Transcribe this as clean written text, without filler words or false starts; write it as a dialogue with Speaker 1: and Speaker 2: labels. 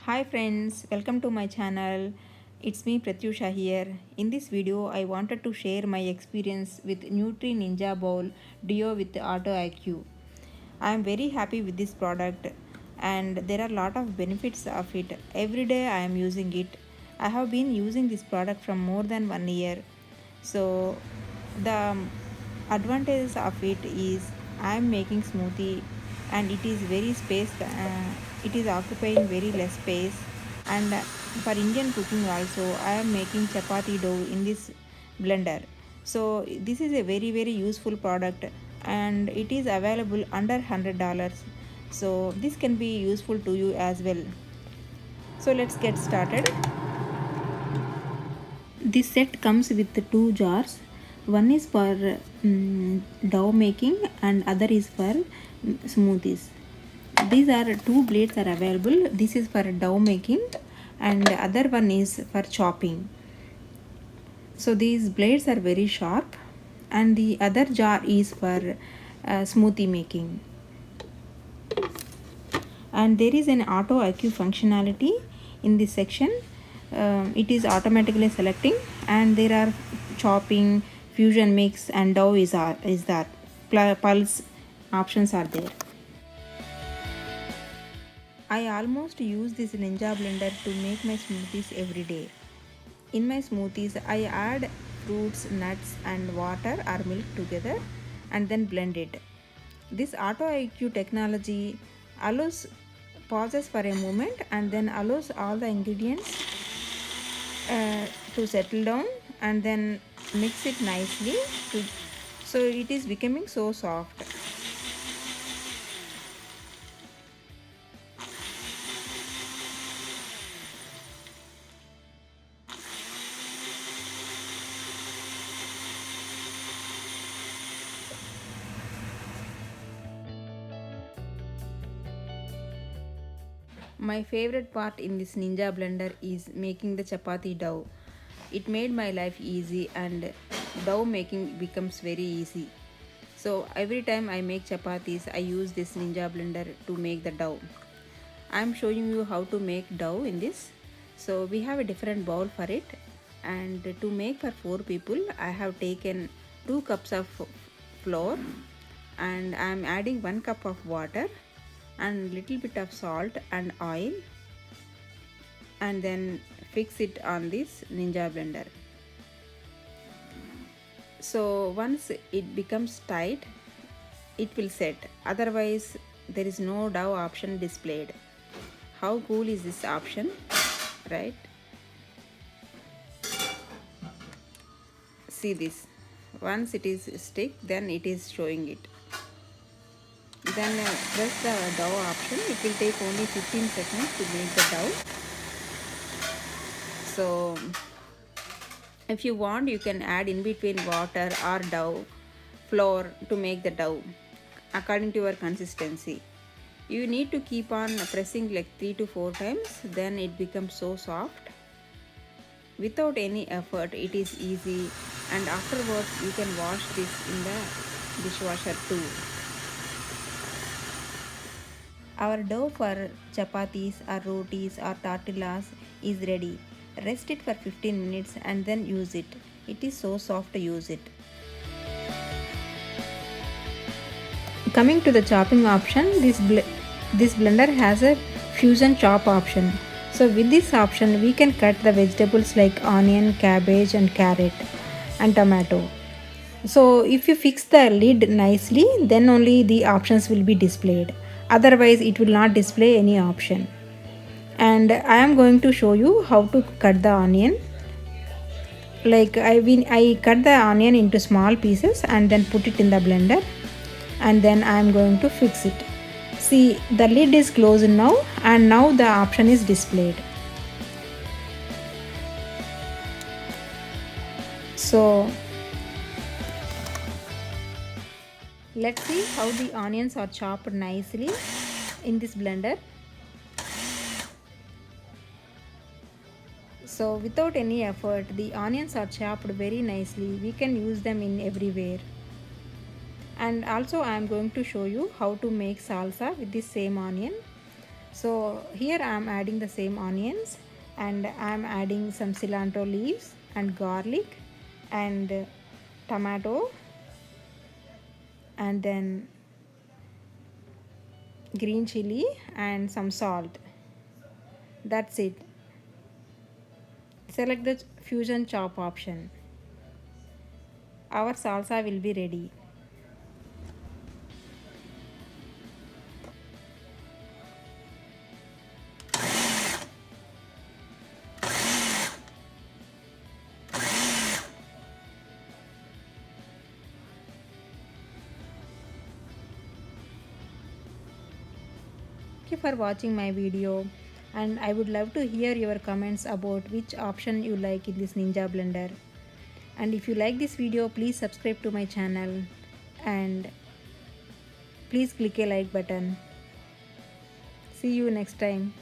Speaker 1: Hi friends, welcome to my channel. It's me Pratyusha here. In this video, I wanted to share my experience with Nutri Ninja Bowl Duo with Auto IQ. I am very happy with this product and there are a lot of benefits of it. Every day I am using it. I have been using this product from more than 1 year. So the advantages of it is I am making smoothie and it is very space it is occupying very less space, and for Indian cooking also I am making chapati dough in this blender. So this is a very useful product and it is available under $100. So this can be useful to you as well. So let's get started. This set comes with two jars. One is for dough making and other is for smoothies. These are two blades are available. This is for dough making and the other one is for chopping. So these blades are very sharp and the other jar is for smoothie making. And there is an auto IQ functionality in this section. It is automatically selecting and there are chopping, fusion mix and dough is that pulse options are there. I almost use this Ninja blender to make my smoothies every day. In my smoothies, I add fruits, nuts, and water or milk together and then blend it. This Auto IQ technology allows pauses for a moment and then allows all the ingredients to settle down and then mix it nicely so it is becoming so soft. My favorite part in this Ninja blender is making the chapati dough. It made my life easy and dough making becomes very easy. So every time I make chapatis, I use this Ninja blender to make the dough. I am showing you how to make dough in this. So we have a different bowl for it, and to make for 4 people I have taken 2 cups of flour and I am adding 1 cup of water and little bit of salt and oil and then fix it on this Ninja blender. So once it becomes tight, it will set, otherwise there is no dough option displayed. How cool is this option, right? See this, once it is stick then it is showing it. Then press the dough option. It will take only 15 seconds to make the dough. So if you want, you can add in between water or dough flour to make the dough according to your consistency. You need to keep on pressing like 3 to 4 times, then it becomes so soft. Without any effort, it is easy, and afterwards you can wash this in the dishwasher too. Our dough for chapatis or rotis or tortillas is ready. Rest it for 15 minutes and then use it. It is so soft to use it. Coming to the chopping option, this blender has a fusion chop option. So with this option we can cut the vegetables like onion, cabbage and carrot and tomato. So if you fix the lid nicely, then only the options will be displayed. Otherwise it will not display any option. And I am going to show you how to cut the onion. Like I cut the onion into small pieces and then put it in the blender, and then I am going to fix it. See, the lid is closed now and now the option is displayed. So let's see how the onions are chopped nicely in this blender. So without any effort, the onions are chopped very nicely. We can use them in everywhere. And also I am going to show you how to make salsa with the same onion. So here I am adding the same onions, and I am adding some cilantro leaves and garlic and tomato, and then green chili and some salt. That's it. Select the fusion chop option. Our salsa will be ready. Thank you for watching my video, and I would love to hear your comments about which option you like in this Ninja blender. And if you like this video, please subscribe to my channel and please click a like button. See you next time.